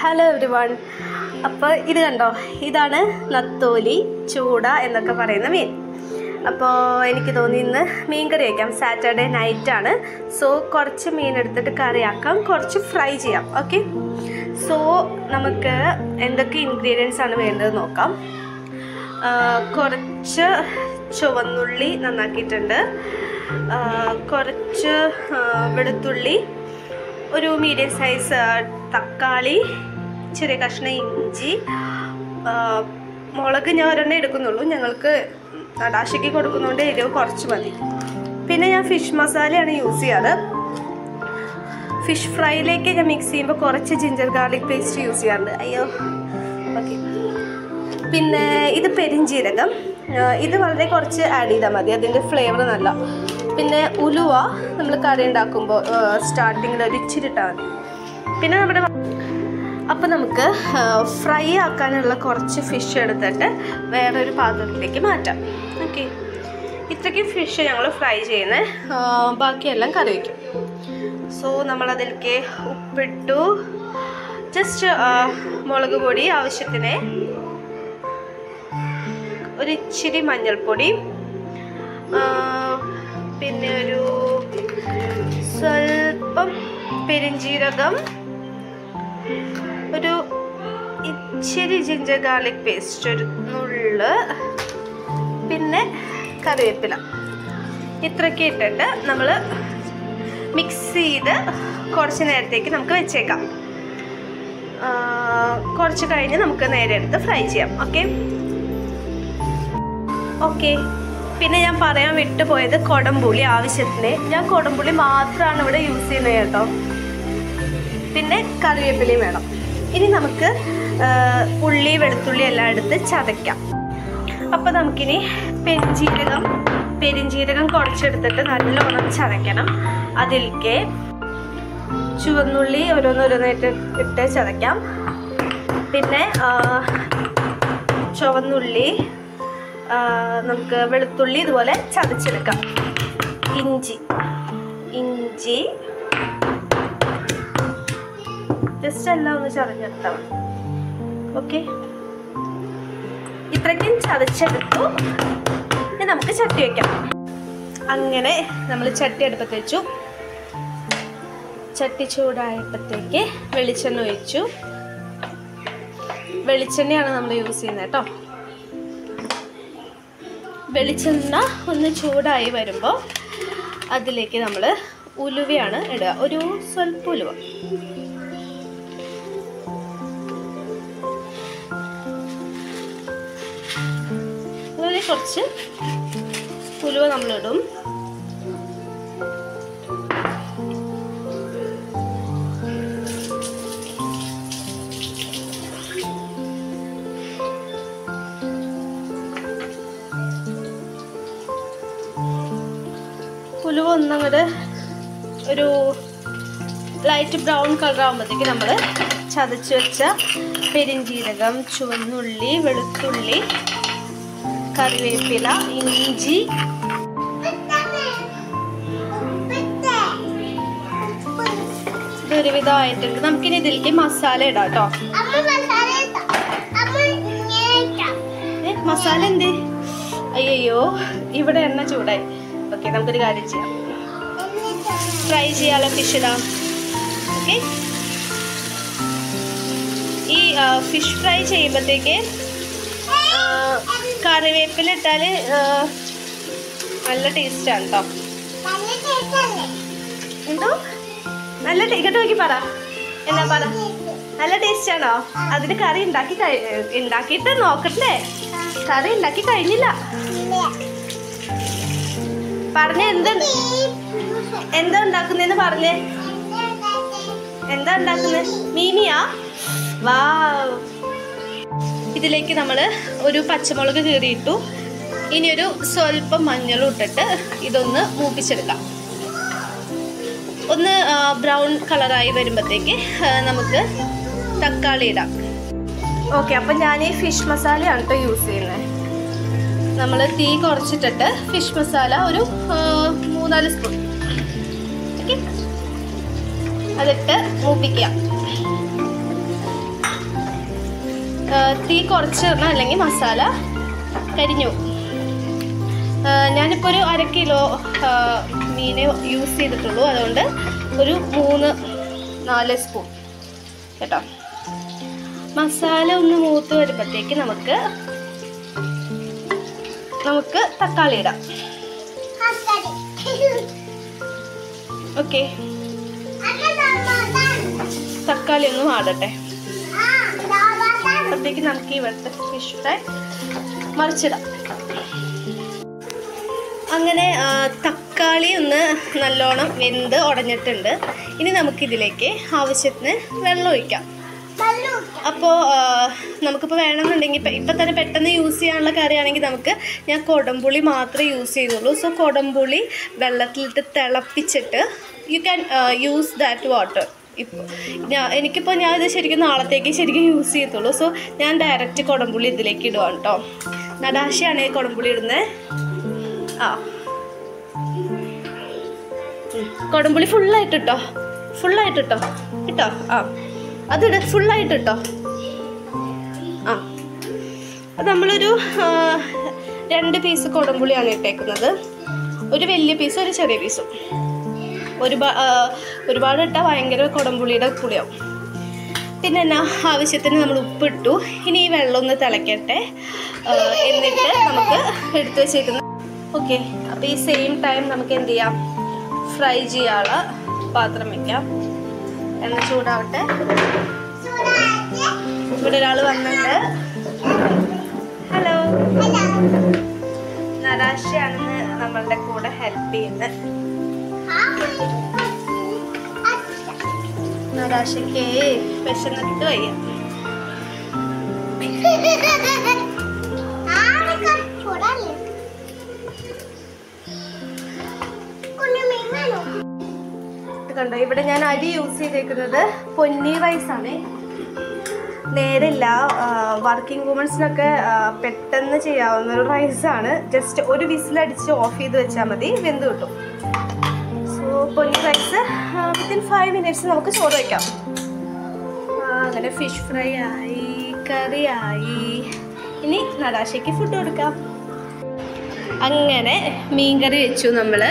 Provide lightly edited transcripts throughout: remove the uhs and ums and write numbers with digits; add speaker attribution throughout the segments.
Speaker 1: Hello everyone. അപ്പോൾ ഇത് കണ്ടോ, ഇതാണ് നത്തോലി, ചൂട എന്നൊക്കെ പറയുന്ന മീൻ. അപ്പോൾ എനിക്ക് തോന്നി ഇന്ന് മീൻ കറി വയ്ക്കാം. സാറ്റർഡേ നൈറ്റാണ്. സോ കുറച്ച് മീൻ എടുത്തിട്ട് കറിയാക്കാം, കുറച്ച് ഫ്രൈ ചെയ്യാം. ഓക്കെ, സോ നമുക്ക് എന്തൊക്കെ ഇൻഗ്രീഡിയൻസ് ആണ് വേണ്ടത് നോക്കാം. കുറച്ച് ചുവന്നുള്ളി നന്നാക്കിയിട്ടുണ്ട്, കുറച്ച് വെളുത്തുള്ളി, ഒരു മീഡിയം സൈസ് തക്കാളി, ചെറിയ കഷ്ണം ഇഞ്ചി, മുളക് ഞാൻ ഒരെണ്ണം എടുക്കുന്നുള്ളൂ, ഞങ്ങൾക്ക് നടാശയ്ക്ക് കൊടുക്കുന്നതുകൊണ്ട് എരിവ് കുറച്ച് മതി. പിന്നെ ഞാൻ ഫിഷ് മസാലയാണ് യൂസ് ചെയ്യാറ്. ഫിഷ് ഫ്രൈയിലേക്ക് ഞാൻ മിക്സ് ചെയ്യുമ്പോൾ കുറച്ച് ജിഞ്ചർ ഗാർലിക് പേസ്റ്റ് യൂസ് ചെയ്യാറുണ്ട്. അയ്യോ, ഓക്കെ. പിന്നെ ഇത് പെരിഞ്ജീരകം, ഇത് വളരെ കുറച്ച് ആഡ് ചെയ്താൽ മതി, അതിൻ്റെ ഫ്ലേവർ നല്ല. പിന്നെ ഉലുവ നമ്മൾ കറി ഉണ്ടാക്കുമ്പോൾ സ്റ്റാർട്ടിങ്ങിൽ ഒരു ഇച്ചിരി ഇട്ടാൽ മതി. പിന്നെ നമ്മുടെ അപ്പോൾ നമുക്ക് ഫ്രൈ ആക്കാനുള്ള കുറച്ച് ഫിഷ് എടുത്തിട്ട് വേറൊരു പാത്രത്തിലേക്ക് മാറ്റാം. ഓക്കെ, ഇത്രയ്ക്ക് ഫിഷ് ഞങ്ങൾ ഫ്രൈ ചെയ്യുന്നത്, ബാക്കിയെല്ലാം കറി വയ്ക്കും. സോ നമ്മളതിലേക്ക് ഉപ്പിട്ടു, ജസ്റ്റ് മുളക് പൊടി ആവശ്യത്തിന്, ഒരു ഇച്ചിരി മഞ്ഞൾപ്പൊടി, പിന്നെ ഒരു സ്വല്പം പെരിഞ്ജീരകം, ഒരു ഇച്ചിരി ജിഞ്ചർ ഗാർലിക് പേസ്റ്റ്, ഒരു നുള്ള്, പിന്നെ കറിവേപ്പില. ഇത്രയൊക്കെ ഇട്ടിട്ട് നമ്മൾ മിക്സ് ചെയ്ത് കുറച്ച് നേരത്തേക്ക് നമുക്ക് വെച്ചേക്കാം. കുറച്ച് കഴിഞ്ഞ് നമുക്ക് നേരെ എടുത്ത് ഫ്രൈ ചെയ്യാം. ഓക്കെ. പിന്നെ ഞാൻ പറയാൻ വിട്ടുപോയത് കൊടംപുളി ആവശ്യത്തിന്. ഞാൻ കൊടംപുളി മാത്രമാണ് ഇവിടെ യൂസ് ചെയ്യുന്നത് കേട്ടോ. പിന്നെ കറിവേപ്പിലയും വേണം. ഇനി നമുക്ക് ഉള്ളി വെളുത്തുള്ളി എല്ലാം എടുത്ത് ചതയ്ക്കാം. അപ്പോൾ നമുക്കിനി പെരിഞ്ജീരകം കുറച്ചെടുത്തിട്ട് നല്ലോണം ചതയ്ക്കണം. അതിലേക്ക് ചുവന്നുള്ളി ഓരോന്നോരോന്നായിട്ട് ഇട്ട് ചതയ്ക്കാം. പിന്നെ ചുവന്നുള്ളി, നമുക്ക് വെളുത്തുള്ളി ഇതുപോലെ ചതച്ചെടുക്കാം. ഇഞ്ചി ജസ്റ്റ് എല്ലാം ഒന്ന് ചതഞ്ഞെടുത്താൽ മതി. ഓക്കെ, ഇത്രയ്ക്കും ചതച്ചെടുത്തു. ഇനി നമുക്ക് ചട്ടി വയ്ക്കാം. അങ്ങനെ നമ്മൾ ചട്ടി അടുപ്പത്ത് വെച്ചു. ചട്ടി ചൂടായപ്പോഴത്തേക്ക് വെളിച്ചെണ്ണ ഒഴിച്ചു. വെളിച്ചെണ്ണയാണ് നമ്മൾ യൂസ് ചെയ്യുന്നത് കേട്ടോ. വെളിച്ചെണ്ണ ഒന്ന് ചൂടായി വരുമ്പോൾ അതിലേക്ക് നമ്മൾ ഉലുവയാണ് ഇടുക, ഒരു സ്വല്പം ഉലുവ. അതുപോലെ കുറച്ച് ഉലുവ നമ്മളിടും. ഉലുവ ഒന്നങ്ങോട്ട് ഒരു ലൈറ്റ് ബ്രൗൺ കളർ ആകുമ്പോഴത്തേക്ക് നമ്മൾ ചതച്ച് വെച്ച പെരിഞ്ജീരകം, ചുവന്നുള്ളി, വെളുത്തുള്ളി, കറിവേപ്പില, ഇഞ്ചി, ഇതൊരുവിധമായിട്ടുണ്ട്. നമുക്കിനി ഇതിലേക്ക് മസാല ഇടാം കേട്ടോ. മസാല എന്തേ? അയ്യോ, ഇവിടെ എണ്ണ ചൂടായി. ഓക്കെ, നമുക്കൊരു കാര്യം ചെയ്യാം, ഫ്രൈ ചെയ്യാനുള്ള ഫിഷ് ഇടാം. ഓക്കെ, ഈ ഫിഷ് ഫ്രൈ ചെയ്യുമ്പോഴത്തേക്ക് കറിവേപ്പില ഇട്ടാൽ നല്ല ടേസ്റ്റാണ് കേട്ടോ. എന്തോ നല്ല ഇങ്ങോട്ട് നോക്കി പറ, എന്നാ പറ, നല്ല ടേസ്റ്റാണോ? അതിന് കറി ഉണ്ടാക്കിയിട്ട് നോക്കട്ടെ. കറി ഉണ്ടാക്കി കഴിഞ്ഞില്ല പറഞ്ഞ. എന്താ ഉണ്ടാക്കുന്നതെന്ന് പറഞ്ഞേ. എന്താ ഉണ്ടാക്കുന്നത്? മീനിയാ? വാ. ഇതിലേക്ക് നമ്മൾ ഒരു പച്ചമുളക് കീറിയിട്ടു. ഇനി ഒരു സ്വല്പം മഞ്ഞളും ഇട്ടിട്ട് ഇതൊന്ന് മൂപ്പിച്ചെടുക്കാം. ഒന്ന് ബ്രൗൺ കളറായി വരുമ്പോഴത്തേക്ക് നമുക്ക് തക്കാളി ഇടാം. ഓക്കെ, അപ്പം ഞാൻ ഈ ഫിഷ് മസാലയാണ് കേട്ടോ യൂസ് ചെയ്യുന്നത്. നമ്മൾ തീ കുറച്ചിട്ടിട്ട് ഫിഷ് മസാല ഒരു 3-4 സ്പൂൺ. ഓക്കെ, അതിട്ട് മൂപ്പിക്കുക. തീ കുറച്ചിടണം, അല്ലെങ്കിൽ മസാല കരിഞ്ഞു. ഞാനിപ്പോൾ ഒരു 1/2 കിലോ മീനെ യൂസ് ചെയ്തിട്ടുള്ളൂ, അതുകൊണ്ട് ഒരു 3-4 സ്പൂൺ കേട്ടോ. മസാല ഒന്ന് മൂത്ത് വരുമ്പോഴത്തേക്ക് നമുക്ക് തക്കാളി ഇടാം. ഓക്കെ, തക്കാളി ഒന്ന് വാടട്ടെ. അപ്പോഴത്തേക്ക് നമുക്ക് ഇവിടുത്തെ ഫിഷ് ഫ്രൈ മറിച്ചിടാം. അങ്ങനെ തക്കാളി ഒന്ന് നല്ലോണം വെന്ത് ഉടഞ്ഞിട്ടുണ്ട്. ഇനി നമുക്കിതിലേക്ക് ആവശ്യത്തിന് വെള്ളം ഒഴിക്കാം. അപ്പോൾ നമുക്കിപ്പോൾ വേണമെന്നുണ്ടെങ്കിൽ ഇപ്പം തന്നെ പെട്ടെന്ന് യൂസ് ചെയ്യാനുള്ള കറിയാണെങ്കിൽ ഞാൻ കുടംപുളി മാത്രമേ യൂസ് ചെയ്യുന്നുള്ളൂ. സോ കുടംപുളി വെള്ളത്തിലിട്ട് തിളപ്പിച്ചിട്ട് you can use that water. എനിക്കിപ്പോൾ ഞാനിത് ശരിക്കും നാളത്തേക്ക് ശരിക്കും യൂസ് ചെയ്യത്തുള്ളൂ. സോ ഞാൻ ഡയറക്റ്റ് കുടംപുളി ഇതിലേക്ക് ഇടുവാണ് കേട്ടോ. നടാശയാണ് ഈ കുടംപുളി ഇടുന്നത്. കുടംപുളി ഫുള്ളായിട്ടിട്ടോ കേട്ടോ. അതിട്, ഫുള്ളായിട്ടിട്ടോ. അത് നമ്മളൊരു 2 പീസ് കുടംപുളിയാണ് ഇട്ടേക്കുന്നത്. ഒരു വലിയ പീസും ഒരു ചെറിയ പീസും. ഒരുപാട് ഇട്ടാൽ ഭയങ്കര കുടംപുളിയുടെ പുളിയാവും. പിന്നെ എന്നാ ആവശ്യത്തിന് നമ്മൾ ഉപ്പിട്ടു. ഇനി ഈ വെള്ളം ഒന്ന് തിളയ്ക്കട്ടെ, എന്നിട്ട് നമുക്ക് എടുത്ത് വെച്ചേക്കുന്ന. ഓക്കെ, അപ്പോൾ ഈ സെയിം ടൈം നമുക്ക് എന്ത് ചെയ്യാം, ഫ്രൈ ചെയ്യാനുള്ള പാത്രം വയ്ക്കാം. എണ്ണ ചൂടാവട്ടെ. ഇവിടെ ഒരാൾ വന്നിട്ടുണ്ട്. ഹലോ, നടാശയാണെന്ന് നമ്മളുടെ കൂടെ ഹെൽപ്പ് ചെയ്യുന്നത്. നടാശയ്ക്ക് വിശന്നിട്ട് വയ്യ. കണ്ടോ, ഇവിടെ ഞാൻ അരി യൂസ് ചെയ്തേക്കുന്നത് പൊന്നി റൈസാണ്. നേരില്ല, വർക്കിംഗ് വുമൻസിനൊക്കെ പെട്ടെന്ന് ചെയ്യാവുന്ന ഒരു റൈസാണ്. ജസ്റ്റ് ഒരു വിസിലടിച്ച് ഓഫ് ചെയ്ത് വെച്ചാൽ മതി, വെന്ത് കിട്ടും. സോ പൊന്നി റൈസ് വിത്തിൻ 5 മിനിറ്റ്സ് നമുക്ക് ചോറ് വയ്ക്കാം. അങ്ങനെ ഫിഷ് ഫ്രൈ ആയി, കറി ആയി. ഇനി നടാശയ്ക്ക് ഫുഡ് കൊടുക്കാം. അങ്ങനെ മീൻകറി വെച്ചു, നമ്മൾ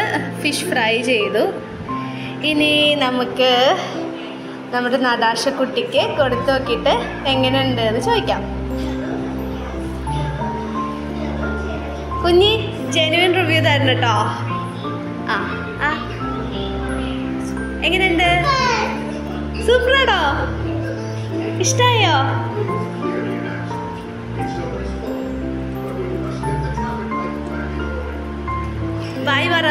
Speaker 1: ഫിഷ് ഫ്രൈ ചെയ്തു. ഇനി നമുക്ക് നമ്മുടെ നടാശക്കുട്ടിക്ക് കൊടുത്തു നോക്കിയിട്ട് എങ്ങനെയുണ്ട് എന്ന് ചോദിക്കാം. കുഞ്ഞി ജെനുവിൻ റിവ്യൂ തരണം കേട്ടോ. എങ്ങനെയുണ്ട്? സൂപ്പറാണോ? ഇഷ്ടായോ? ബൈ പറ.